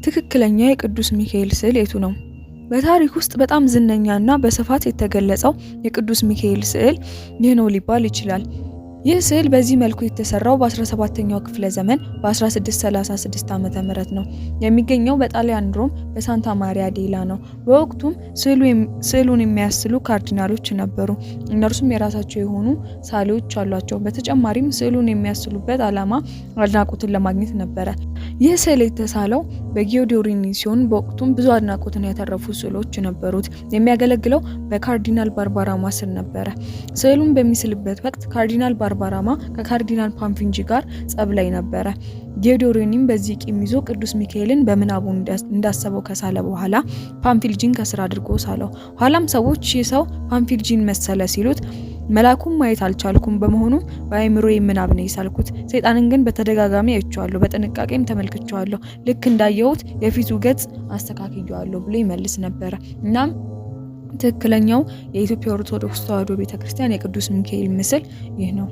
ትክክለኛ የቅዱስ ሚካኤል ስዕል የቱ ነው? በታሪክ ውስጥ በጣም ዝነኛና በስፋት የተገለጸው የቅዱስ ሚካኤል ስዕል ይህ ነው ሊባል ይችላል። ይህ ስዕል በዚህ መልኩ የተሰራው በ17ኛው ክፍለ ዘመን በ1636 ዓ.ም ነው። የሚገኘው በጣሊያን ሮም በሳንታ ማሪያ ዴላ ነው። በወቅቱም ስዕሉን የሚያስሉ ካርዲናሎች ነበሩ። እነርሱም የራሳቸው የሆኑ ሳሌዎች አሏቸው። በተጨማሪም ስዕሉን የሚያስሉበት ዓላማ አድናቆትን ለማግኘት ነበረ። ይህ ስዕል የተሳለው በጊዮዶሪኒ ሲሆን በወቅቱም ብዙ አድናቆትን ያተረፉ ስዕሎች ነበሩት። የሚያገለግለው በካርዲናል ባርባራማ ስር ነበረ። ስዕሉን በሚስልበት ወቅት ካርዲናል ባርባራማ ከካርዲናል ፓንፊንጂ ጋር ጸብ ላይ ነበረ። ጊዮዶሪኒም በዚህ ቂም ይዞ ቅዱስ ሚካኤልን በምናቡ እንዳሰበው ከሳለ በኋላ ፓንፊልጂን ከስር አድርጎ ሳለው። ኋላም ሰዎች ይህ ሰው ፓንፊልጂን መሰለ ሲሉት መላኩም ማየት አልቻልኩም፣ በመሆኑም በአእምሮዬ ምናብ ነው የሳልኩት። ሰይጣንን ግን በተደጋጋሚ አይቼዋለሁ፣ በጥንቃቄም ተመልክቼዋለሁ። ልክ እንዳየሁት የፊቱ ገጽ አስተካክየዋለሁ ብሎ ይመልስ ነበረ። እናም ትክክለኛው የኢትዮጵያ ኦርቶዶክስ ተዋሕዶ ቤተክርስቲያን የቅዱስ ሚካኤል ምስል ይህ ነው።